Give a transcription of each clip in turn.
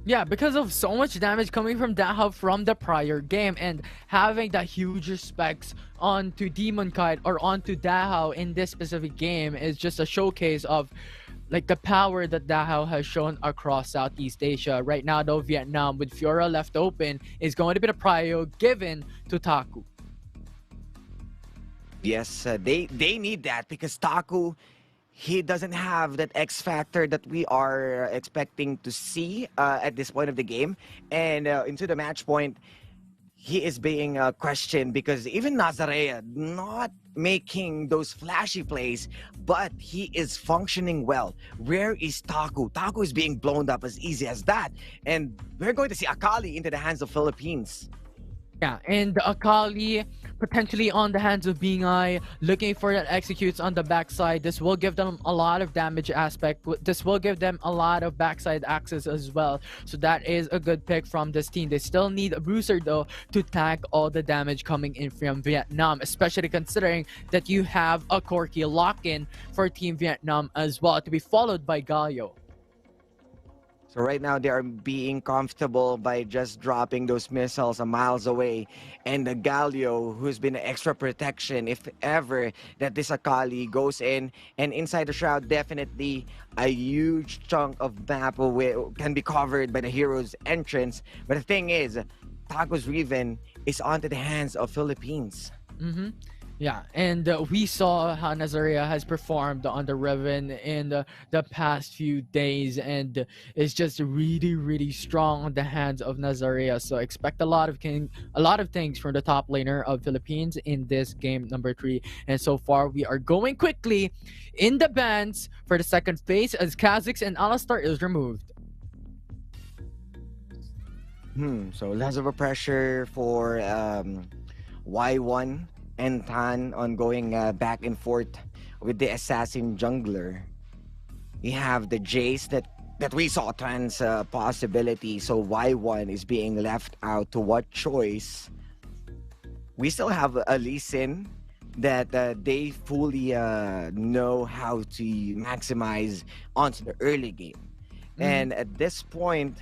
Yeah, because of so much damage coming from Dahao from the prior game, and having that huge respects onto Demon Kite or onto Dahao in this specific game is just a showcase of like the power that Dahao has shown across Southeast Asia. Right now though, Vietnam with Fiora left open is going to be the prio given to Taku. Yes, they need that because Taku, he doesn't have that X factor that we are expecting to see at this point of the game. And into the match point, he is being questioned because even Nazarea not making those flashy plays, but he is functioning well. Where is Taku? Taku is being blown up as easy as that. And we're going to see Akali into the hands of Philippines. Yeah, and the Akali potentially on the hands of VIE, looking for that executes on the backside. This will give them a lot of damage aspect. This will give them a lot of backside access as well. So that is a good pick from this team. They still need a booster though to tank all the damage coming in from Vietnam, especially considering that you have a Corki lock-in for Team Vietnam as well, to be followed by Galio. So right now they are being comfortable by just dropping those missiles a miles away. And the Galio, who's been extra protection if ever that this Akali goes in. And inside the shroud, definitely a huge chunk of map can be covered by the hero's entrance. But the thing is, Taco's Riven is onto the hands of Philippines. Mm-hmm. Yeah, and we saw how Nazarea has performed on the Riven in the past few days, and is just really, really strong on the hands of Nazarea. So expect a lot of things from the top laner of Philippines in this game number 3. And so far, we are going quickly in the bans for the second phase as Kha'Zix and Alistar is removed. So less of a pressure for Y1 and Tan on going back and forth with the assassin jungler. We have the Jace that we saw Tan's possibility, so Y1 is being left out. To what choice? We still have a Lee Sin that they fully know how to maximize onto the early game. And at this point,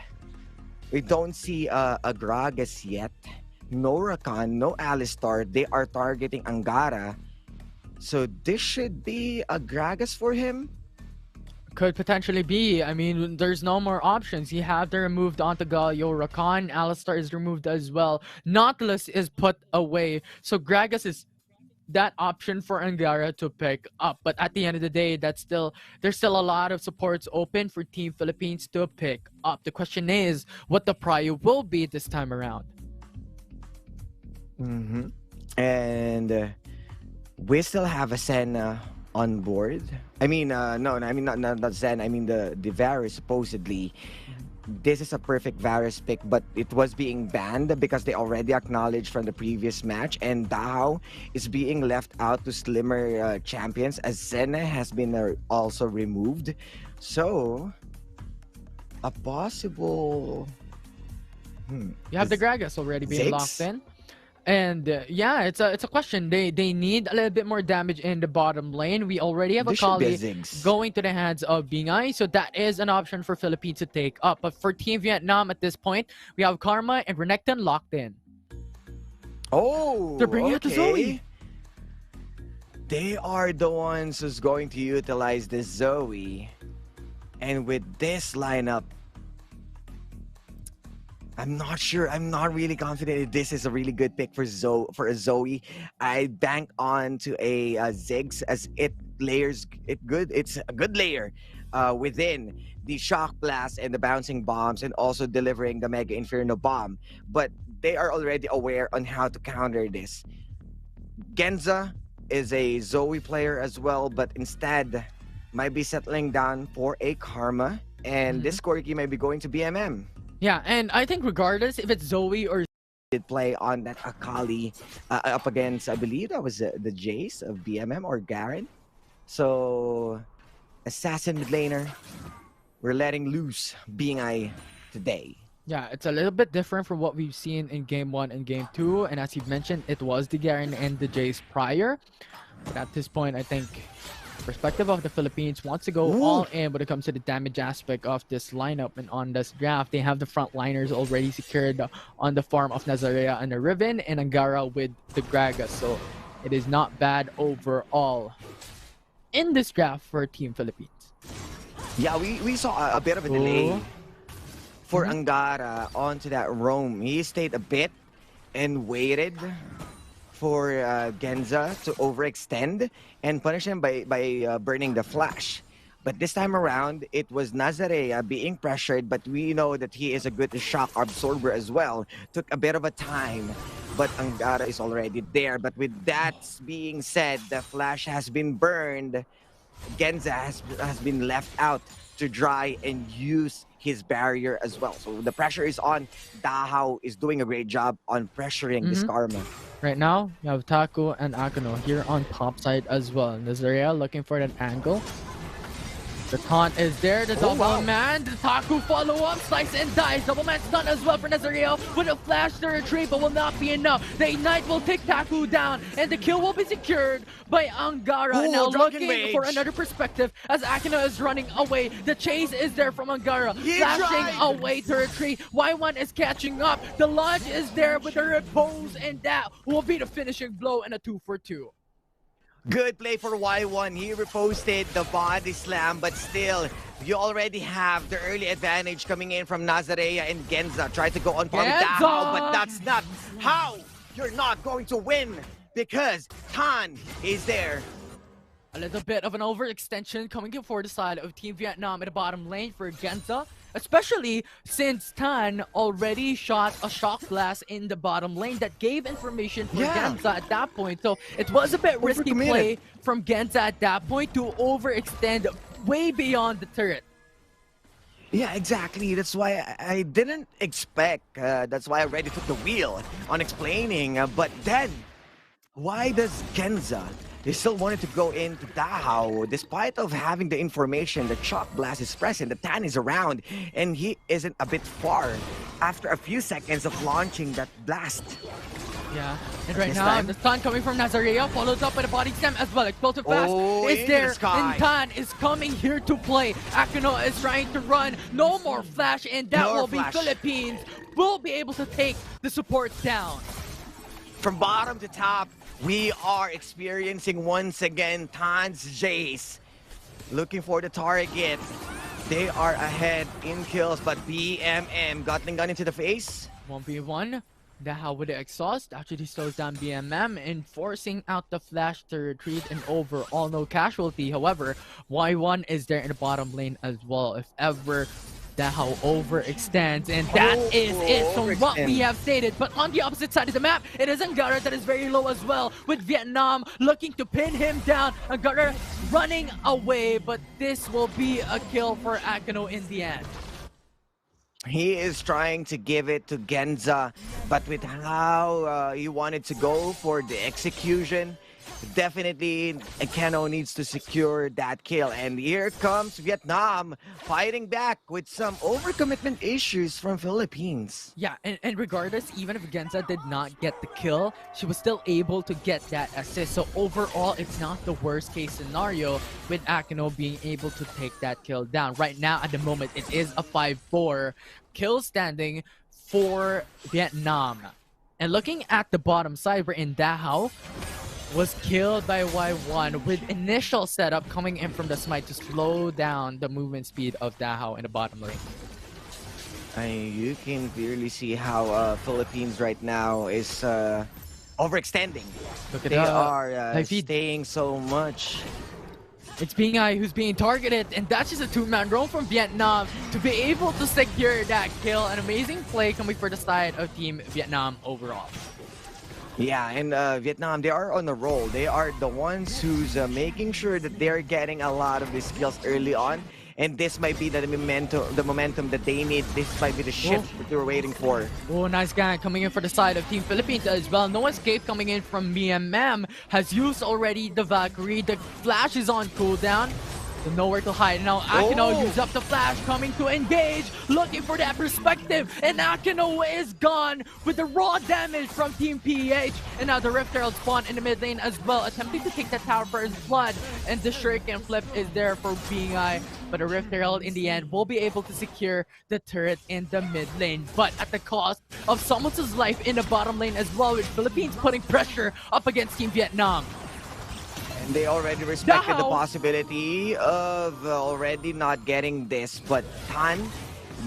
we don't see a Gragas yet. No Rakan, no Alistar. They are targeting Angara. So this should be a Gragas for him? Could potentially be. I mean, there's no more options. You have to removed onto Galio. Rakan, Alistar is removed as well. Nautilus is put away. So Gragas is that option for Angara to pick up. But at the end of the day, there's still a lot of supports open for Team Philippines to pick up. The question is what the prio will be this time around. And we still have a Senna on board. I mean, no, I mean not Zen. I mean the Varus supposedly. This is a perfect Varus pick, but it was being banned because they already acknowledged from the previous match, and Dahao is being left out to slimmer champions as Senna has been also removed. So a possible. You have the Gragas already being locked in. And yeah, it's a question. They need a little bit more damage in the bottom lane. We already have Akali going to the hands of VIE, so that is an option for Philippines to take up. But for Team Vietnam at this point, we have Karma and Renekton locked in. Oh, they're bringing out the Zoe. They are the ones who's going to utilize the Zoe, and with this lineup, I'm not sure. I'm not really confident if this is a really good pick for a Zoe. I bank on to a Ziggs as it layers it good. It's a good layer within the shock blast and the bouncing bombs, and also delivering the Mega Inferno bomb. But they are already aware on how to counter this. Genza is a Zoe player as well, but instead might be settling down for a Karma, and this Corki might be going to BMM. Yeah, and I think regardless if it's Zoe or did play on that Akali up against, I believe that was the Jace of BMM or Garen. So assassin mid laner, we're letting loose VIE today. Yeah, it's a little bit different from what we've seen in Game 1 and Game 2. And as you've mentioned, it was the Garen and the Jace prior. But at this point, I think Perspective of the Philippines wants to go all in when it comes to the damage aspect of this lineup, and on this draft they have the frontliners already secured on the farm of Nazarea and the Riven, and Angara with the Gragas, so it is not bad overall in this draft for Team Philippines. Yeah, we saw a bit of a delay for Angara onto that roam. He stayed a bit and waited for Genza to overextend and punish him by burning the flash. But this time around, it was Nazarea being pressured, but we know that he is a good shock absorber as well. Took a bit of a time, but Angara is already there. But with that being said, the flash has been burned. Genza has been left out to dry and use his barrier as well. So the pressure is on. Dahao is doing a great job on pressuring this Karma. Right now, you have Taku and Akano here on top side as well. Nazarea looking for that angle. The taunt is there, the double man, the Taku follow-up, slice and dice. Double man stun as well for Nazarea with a flash to retreat, but will not be enough. The Ignite will take Taku down, and the kill will be secured by Angara. Now looking for another perspective as Akano is running away. The chase is there from Angara, flashing away to retreat. Y1 is catching up. The launch is there with the repose, and that will be the finishing blow and a 2-for-2. Good play for Y1. He reposted the body slam, but still, you already have the early advantage coming in from Nazarea and Genza. Try to go on par with Dahao, but that's not how you're not going to win because Tan is there. A little bit of an overextension coming in for the side of Team Vietnam in the bottom lane for Genza, especially since Tan already shot a shock blast in the bottom lane that gave information for Genza at that point. So it was a bit risky play from Genza at that point to overextend way beyond the turret. Yeah, exactly. That's why I didn't expect. That's why I already took the wheel on explaining. But then, why does Genza... They still wanted to go into Dahao, despite of having the information that Shock Blast is present, the Tan is around, and he isn't a bit far after a few seconds of launching that blast. Yeah, and right now, the stun coming from Nazarea, followed up by the body slam as well. Explosive Fast is there, and Tan is coming here to play. Akano is trying to run, no more flash, and that will be Philippines. Will be able to take the support down. From bottom to top, we are experiencing once again Tan's Jace. Looking for the target. They are ahead in kills, but BMM got gun into the face. 1v1. Dahao with the exhaust actually slows down BMM, enforcing out the flash to retreat, and overall no casualty. However, Y1 is there in the bottom lane as well. If ever Dahao overextends, and that is it from what we have stated. But on the opposite side of the map, it is Angara that is very low as well, with Vietnam looking to pin him down. Angara running away, but this will be a kill for Akano in the end. He is trying to give it to Genza, but with how he wanted to go for the execution, definitely Akano needs to secure that kill. And here comes Vietnam fighting back with some overcommitment issues from Philippines. Yeah, and regardless, even if Genza did not get the kill, she was still able to get that assist. So overall, it's not the worst case scenario with Akano being able to take that kill down. Right now, at the moment, it is a 5-4 kill standing for Vietnam. And looking at the bottom side, we're in Dahao was killed by Y1 with initial setup coming in from the smite to slow down the movement speed of Dahao in the bottom lane. You can clearly see how Philippines right now is overextending. Look at they are staying so much. It's VIE who's being targeted, and that's just a two-man roam from Vietnam to be able to secure that kill. An amazing play coming for the side of Team Vietnam overall. Yeah, and Vietnam, they are on the roll. They are the ones who's making sure that they're getting a lot of these skills early on. And this might be the momentum that they need. This might be the shift that they were waiting for. Oh, nice gang coming in for the side of Team Philippines as well. No escape coming in from BMM. Has used already the Valkyrie. The flash is on cooldown. So nowhere to hide. Now Akino Oh! use up the flash, coming to engage, looking for that perspective, and Akino is gone with the raw damage from Team PH. And now the Rift Herald spawn in the mid lane as well, attempting to take that tower for his blood. And the Shuriken flip is there for VIE, but the Rift Herald in the end will be able to secure the turret in the mid lane, but at the cost of someone's life in the bottom lane as well, with Philippines putting pressure up against Team Vietnam. And they already respected the possibility of already not getting this, but Tan,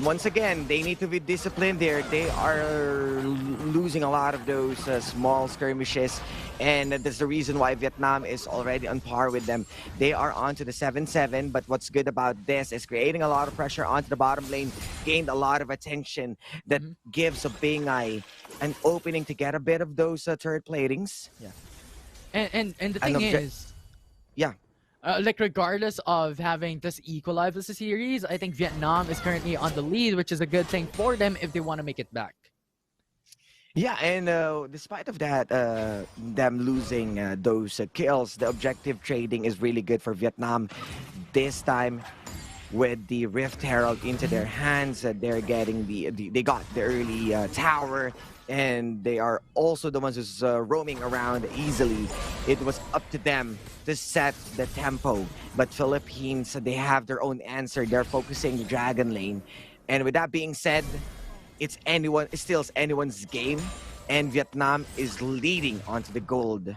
once again, they need to be disciplined there. They are losing a lot of those small skirmishes, and that's the reason why Vietnam is already on par with them. They are onto the 7-7, but what's good about this is creating a lot of pressure onto the bottom lane, gained a lot of attention that gives a VIE an opening to get a bit of those turret platings. Yeah. And the thing is, yeah. Like regardless of having this equalize the series, I think Vietnam is currently on the lead, which is a good thing for them if they want to make it back. Yeah, and despite of that, them losing those kills, the objective trading is really good for Vietnam. This time, with the Rift Herald into their hands, they're getting they got the early tower, and they are also the ones who's roaming around easily. It was up to them to set the tempo, but Philippines, they have their own answer. They're focusing the Dragon Lane, and with that being said, it's still anyone's game, and Vietnam is leading onto the gold.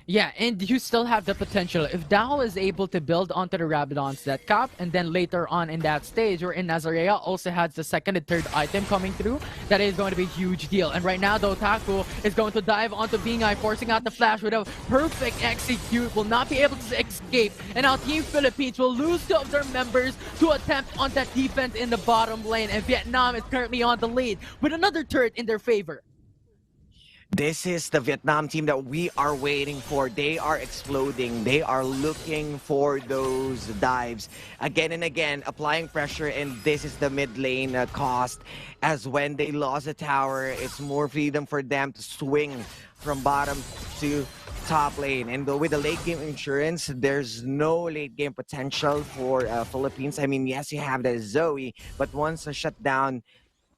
Yeah, and you still have the potential. If Dao is able to build onto the Rabadon's Death Cap, and then later on in that stage, where in Nazarea also has the second and third item coming through, that is going to be a huge deal. And right now, though, Taku is going to dive onto VIE, forcing out the flash with a perfect execute, will not be able to escape. And now Team Philippines will lose 2 of their members to attempt on that defense in the bottom lane, and Vietnam is currently on the lead with another turret in their favor. This is the Vietnam team that we are waiting for. They are exploding. They are looking for those dives again and again, applying pressure, and this is the mid lane cost. As when they lost the tower, it's more freedom for them to swing from bottom to top lane. And with the late game insurance, there's no late game potential for Philippines. I mean, yes, you have the Zoe, but once shut down,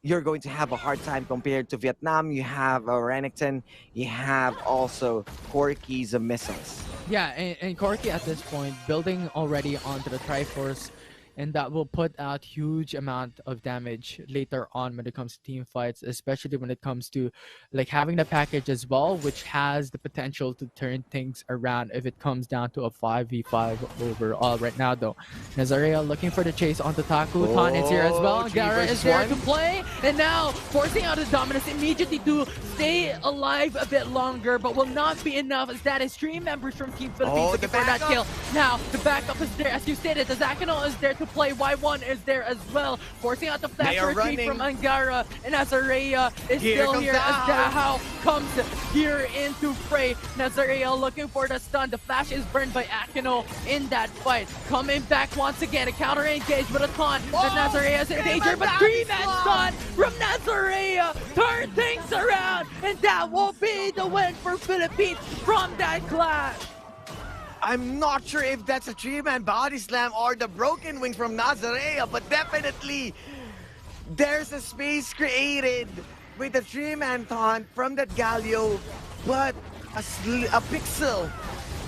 you're going to have a hard time compared to Vietnam. You have Renekton, you have also Corky's missiles. Yeah, and Corky at this point building already onto the Triforce, and that will put out huge amount of damage later on when it comes to team fights, especially when it comes to like having the package as well, which has the potential to turn things around if it comes down to a 5v5 overall. Right now though, Nazarea looking for the chase onto Taku. Tan is here as well. Gara is there to play, and now forcing out the dominance immediately to stay alive a bit longer, but will not be enough as that is 3 members from Team Philippines looking for that kill. Now the backup is there, as you stated. The Zakano is there to play. Y1 is there as well, forcing out the flash retreat from Angara, and Nazarea is still here as Dahao comes here into fray. Nazarea looking for the stun. The flash is burned by Akino in that fight. Coming back once again, a counter engage with a taunt. That Nazarea is in danger, but 3-man stun from Nazarea turn things around, and that will be the win for Philippines from that clash. I'm not sure if that's a 3-man body slam or the broken wings from Nazarea, but definitely there's a space created with the 3-man taunt from that Galio, but a pixel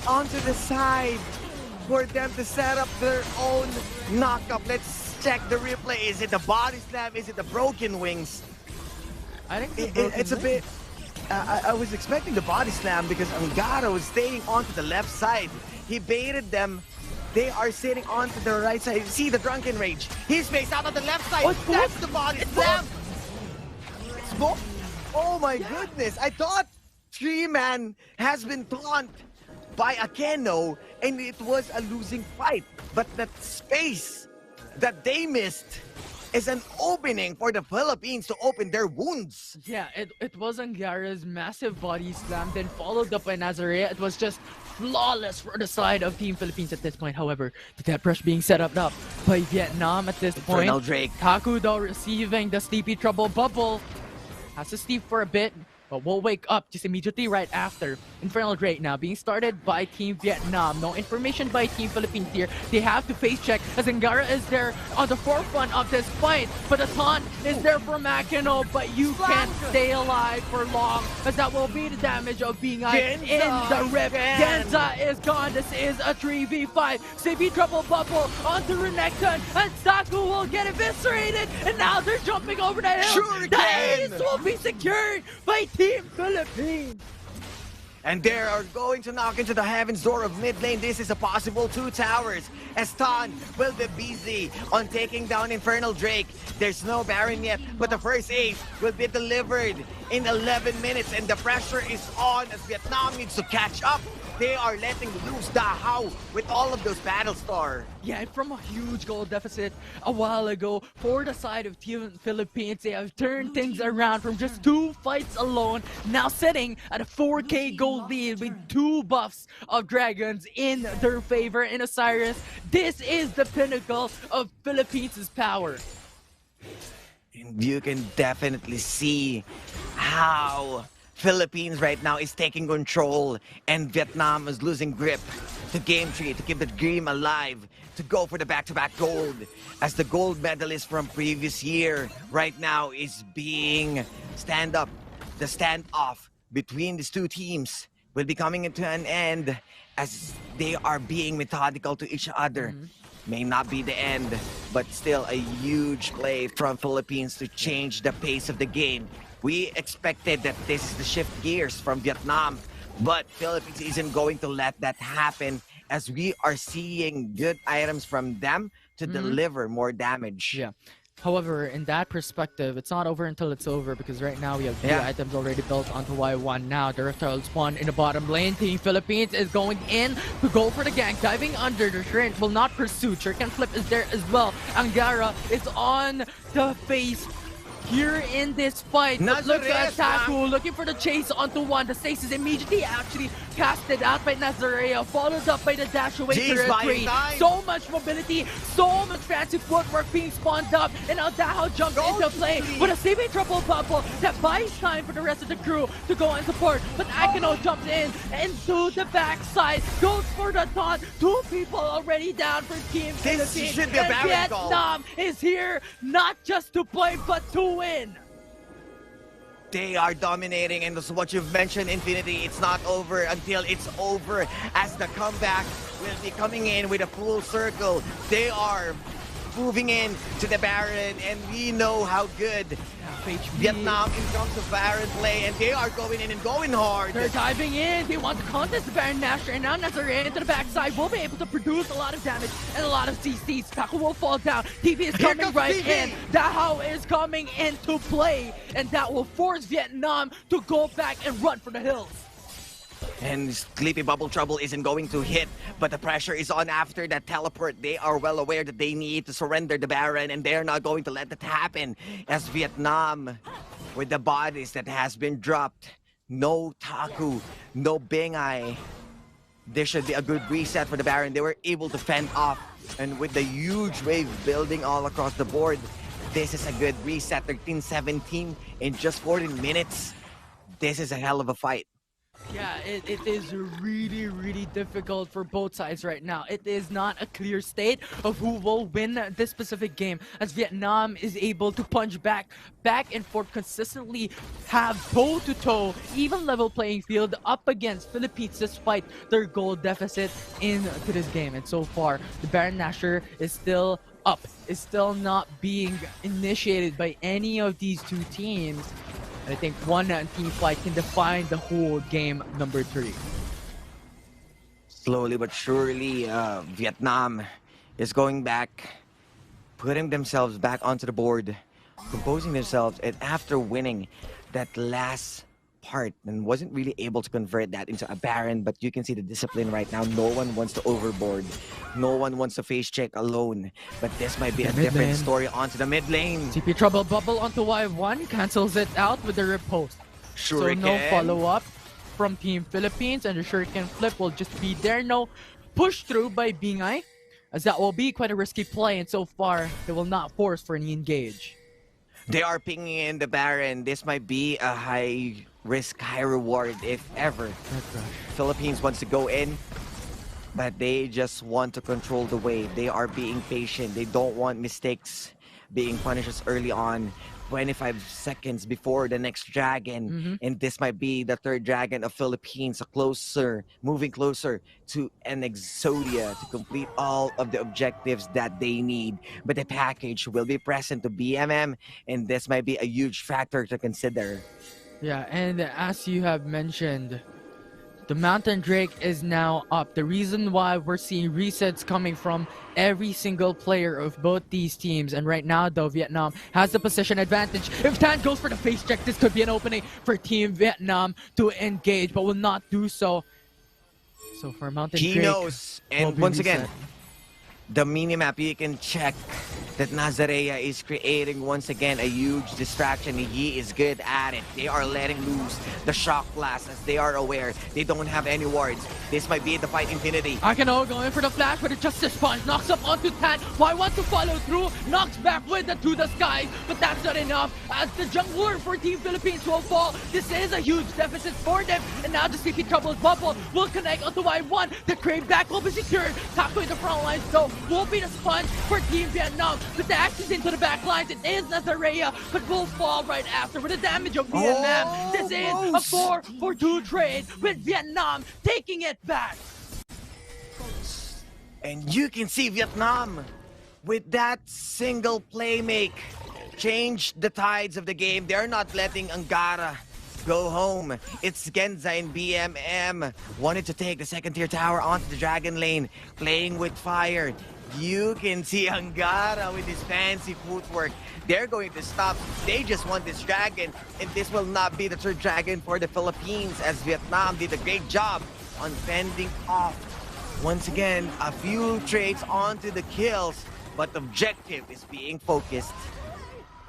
onto the side for them to set up their own knockup. Let's check the replay. Is it the body slam? Is it the broken wings? I think it's a bit... I was expecting the body slam because Angara was staying onto the left side. He baited them. They are sitting onto the right side. See the drunken rage. He's faced out on the left side. That's the body slam. It's both. Oh my goodness. I thought 3-man has been taunt by Akeno and it was a losing fight. But that space that they missed is an opening for the Philippines to open their wounds. Yeah, it was Angara's massive body slam, then followed up by Nazarea. It was just flawless for the side of Team Philippines at this point. However, the death rush being set up now by Vietnam at this point. Drake. Taku though receiving the Sleepy Trouble bubble. Has to sleep for a bit. But we'll wake up just immediately right after. Infernal Drake now being started by Team Vietnam. No information by Team Philippines here. They have to face check as Angara is there on the forefront of this fight. But the taunt is there for Makino, but you can't stay alive for long as that will be the damage of being in the rip. Genza is gone. This is a 3v5. CB Trouble Bubble onto Renekton, and Saku will get eviscerated. And now they're jumping over the hill. The ace will be secured by Team Philippines. And they are going to knock into the heaven's door of mid lane. This is a possible 2 towers. Eston will be busy on taking down Infernal Drake. There's no Baron yet, but the first ace will be delivered in 11 minutes. And the pressure is on as Vietnam needs to catch up. They are letting loose Da Hao with all of those Battle Star. Yeah, and from a huge goal deficit a while ago for the side of Team Philippines, they have turned things around from just 2 fights alone, now sitting at a 4k gold lead with 2 buffs of dragons in their favor in Osiris. This is the pinnacle of Philippines' power. And you can definitely see how Philippines right now is taking control and Vietnam is losing grip to game tree to keep the dream alive, to go for the back-to-back gold, as the gold medalist from previous year right now is being stand up. The standoff between these 2 teams will be coming into an end as they are being methodical to each other. May not be the end, but still a huge play from Philippines to change the pace of the game. We expected that this is the shift gears from Vietnam, but Philippines isn't going to let that happen as we are seeing good items from them to deliver more damage. Yeah. However, in that perspective, it's not over until it's over, because right now we have VIE items already built onto Y1 now. The reptile spawn in the bottom lane. Team Philippines is going in to go for the gank. Diving under, the Shrine will not pursue. Shuriken Flip is there as well. Angara is on the face here in this fight. But look at Taku looking for the chase onto one. The Stace is immediately actually casted out by Nazarea, followed up by the dash away to retreat. So much mobility, so much fancy footwork being spawned up, and now Dahao jumps into play with a CB Triple Bubble that buys time for the rest of the crew to go and support. But Akino jumps in into the backside, goes for the taunt. 2 people already down for Team Philippines. Should be a and Vietnam is here not just to play but to win. They are dominating, and this is what you've mentioned, Infinity. It's not over until it's over, as the comeback will be coming in with a full circle. They are moving in to the Baron, and we know how good Vietnam in terms of Baron play, and they are going in and going hard. They're diving in. They want to contest the Baron Nashor, and now Nazarene into the backside will be able to produce a lot of damage and a lot of CCs. Taku will fall down. TV is coming right in. Dahao is coming into play, and that will force Vietnam to go back and run for the hills. And Sleepy Bubble Trouble isn't going to hit, but the pressure is on after that teleport. They are well aware that they need to surrender the Baron, and they're not going to let that happen, as Vietnam, with the bodies that has been dropped, no Taku, no Bingai, there should be a good reset for the Baron. They were able to fend off, and with the huge wave building all across the board, this is a good reset. 13-17 in just 14 minutes. This is a hell of a fight. Yeah, it is really difficult for both sides right now. It is not a clear state of who will win this specific game, as Vietnam is able to punch back and forth consistently, have toe-to-toe, even level playing field up against Philippines despite their goal deficit into this game. And so far, the Baron Nashor is still up, is still not being initiated by any of these 2 teams. I think one team fight can define the whole game number 3. Slowly but surely, Vietnam is going back, putting themselves back onto the board, composing themselves, and after winning that last part and wasn't really able to convert that into a Baron, but you can see the discipline right now. No one wants to overboard. No one wants to face check alone. But this might be a different story onto the mid lane. TP Trouble Bubble onto Y1, cancels it out with the riposte. Shuriken. So no follow-up from Team Philippines, and the Shuriken Flip will just be there. No push through by Bingai, as that will be quite a risky play, and so far they will not force for any engage. They are pinging in the Baron. This might be a high risk high reward if ever Philippines wants to go in. But they just want to control the wave. They are being patient. They don't want mistakes being punished as early on. 25 seconds before the next dragon. And this might be the third dragon of Philippines. Moving closer to an Exodia to complete all of the objectives that they need. But the package will be present to BMM, and this might be a huge factor to consider. Yeah, and as you have mentioned, the Mountain Drake is now up. The reason why we're seeing resets coming from every single player of both these teams. And right now, though, Vietnam has the position advantage. If Tan goes for the face check, this could be an opening for Team Vietnam to engage, but will not do so. So for Mountain Drake, he knows. And once again, the minimap, you can check that Nazarea is creating once again a huge distraction. He is good at it. They are letting loose the shock blast as they are aware they don't have any wards. This might be the fight infinity. Akino going for the flash, but it just responds. Knocks up onto Tan. Why want to follow through? Knocks back with it to the sky, but that's not enough as the jungler for Team Philippines will fall. This is a huge deficit for them, and now the CP Troubles bubble will connect onto Y1. The crane back will be secured. Tackling the front lines though will be the sponge for Team Vietnam. But the actions into the back lines, it is Nazarea, but will fall right after with the damage of Vietnam. This is a 4-4-2 trade with Vietnam taking it back. And you can see Vietnam with that single play make change the tides of the game. They're not letting Angara go home. It's Genza and BMM wanted to take the second tier tower onto the dragon lane, playing with fire. You can see Angara with his fancy footwork. They're going to stop. They just want this dragon, and this will not be the third dragon for the Philippines, as Vietnam did a great job on fending off. Once again, a few trades onto the kills, but the objective is being focused.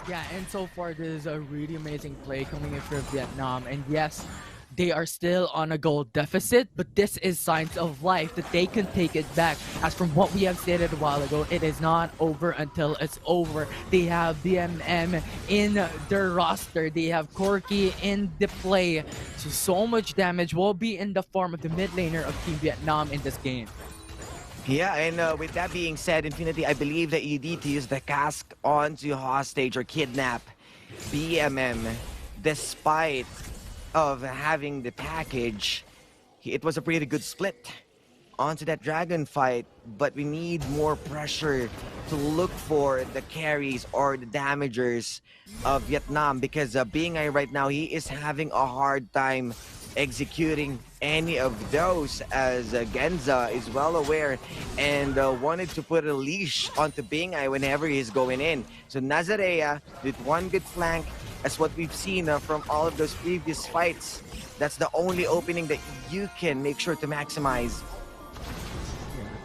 Yeah, and so far this is a really amazing play coming in from Vietnam. And yes, they are still on a goal deficit, but this is signs of life that they can take it back. As from what we have stated a while ago, it is not over until it's over. They have BMM in their roster. They have Corky in the play. So much damage will be in the form of the mid laner of Team Vietnam in this game. Yeah, and with that being said, Infinity, I believe that you need to use the cask onto hostage or kidnap BMM. Despite of having the package, it was a pretty good split onto that dragon fight, but we need more pressure to look for the carries or the damagers of Vietnam, because VIE right now, he is having a hard time executing any of those, as Genza is well aware and wanted to put a leash onto VIE whenever he's going in. So Nazarea with one good flank, as what we've seen from all of those previous fights, that's the only opening that you can make sure to maximize.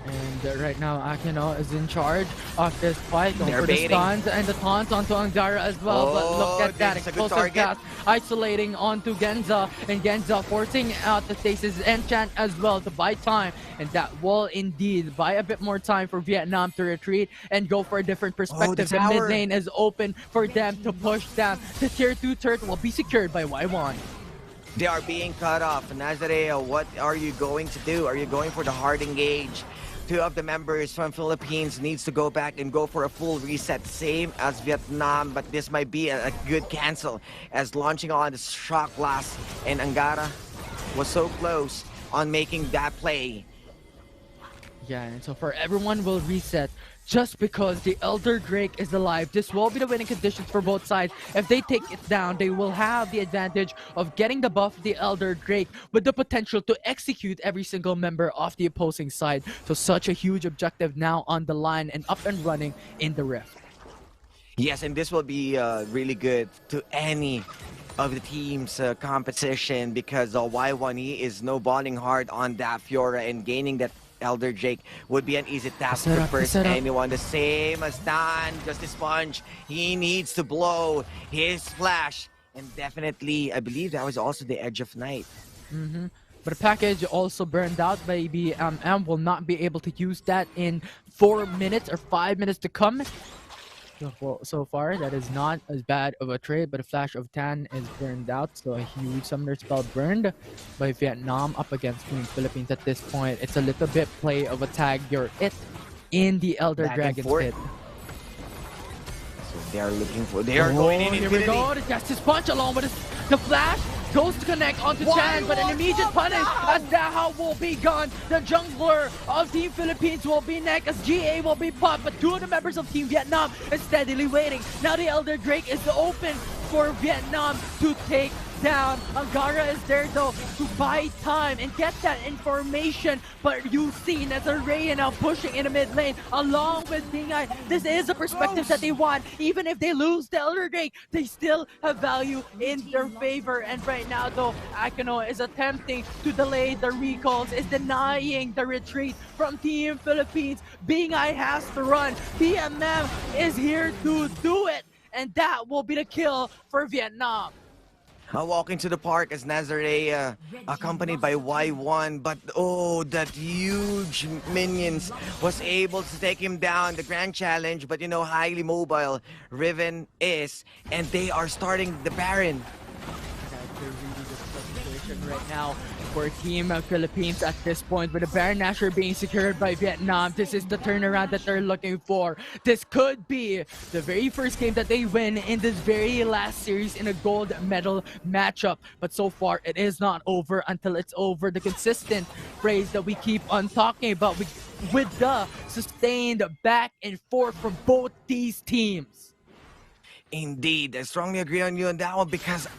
And right now, Akino is in charge of this fight, going for the stuns and the taunts onto Angara as well. But look at that explosive cast isolating onto Genza, and Genza forcing out the stasis enchant as well to buy time. And that will indeed buy a bit more time for Vietnam to retreat and go for a different perspective. The mid lane is open for them to push down. The tier 2 turret will be secured by Y1. They are being cut off. Nazarea, what are you going to do? Are you going for the hard engage? Two of the members from Philippines needs to go back and go for a full reset, same as Vietnam, but this might be a good cancel, as launching on the shock blast, and Angara was so close on making that play. Yeah, and so for everyone will reset just because the Elder Drake is alive. This will be the winning conditions for both sides. If they take it down, they will have the advantage of getting the buff of the Elder Drake with the potential to execute every single member of the opposing side. So such a huge objective now on the line and up and running in the Rift. Yes, and this will be really good to any of the team's competition, because Y1E is snowballing hard on that Fiora, and gaining that Elder Drake would be an easy task to first anyone. The same as Dan, just a sponge. He needs to blow his flash, and definitely, I believe that was also the Edge of Night. But the package also burned out by BMM, will not be able to use that in 4 minutes or 5 minutes to come. So far, that is not as bad of a trade, but a flash of Tan is burned out, so a huge summoner spell burned by Vietnam up against Team Philippines at this point. It's a little bit play of a tag your it in the Elder Back and Dragon's forth. pit. So they are looking for. They are going in Here we infinity. go. The Justice Punch along with the flash goes to connect onto Chan, but an immediate punish as Daha will be gone. The jungler of Team Philippines will be next as GA will be popped, but two of the members of Team Vietnam is steadily waiting. Now the Elder Drake is open for Vietnam to take down. Angara is there though to buy time and get that information, but you've seen as Array now pushing in the mid lane along with VIE. This is a perspective that they want. Even if they lose the Elder Drake, they still have value in their favor. And right now though, Akano is attempting to delay the recalls, is denying the retreat from Team Philippines. VIE has to run. PMM is here to do it, and that will be the kill for Vietnam. Walking to the park as Nazare, accompanied by Y1, but oh, that huge minions was able to take him down. The grand challenge, but you know, highly mobile Riven is, and they are starting the Baron. That's a really good situation right now for Team Philippines at this point, with the Baron Nashor being secured by Vietnam. This is the turnaround that they're looking for. This could be the very first game that they win in this very last series in a gold medal matchup. But so far, it is not over until it's over. The consistent phrase that we keep on talking about with the sustained back and forth from both these teams. Indeed, I strongly agree on you on that one because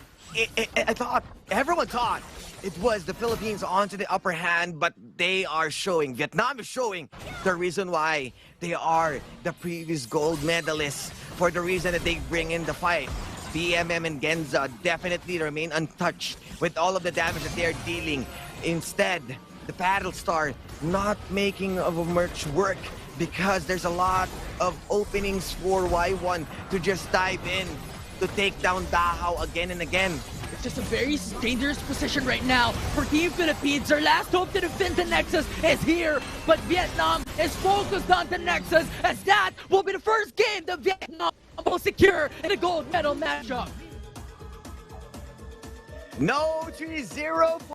everyone thought it was the Philippines onto the upper hand, but they are showing, Vietnam is showing the reason why they are the previous gold medalists, for the reason that they bring in the fight. BMM and Genza definitely remain untouched with all of the damage that they are dealing. Instead, the Battlestar not making of a merch work because there's a lot of openings for Y1 to just dive in to take down Dahao again and again. It's just a very dangerous position right now for Team Philippines. Their last hope to defend the Nexus is here, but Vietnam is focused on the Nexus, as that will be the first game that Vietnam will secure in a gold medal matchup. No 3-0.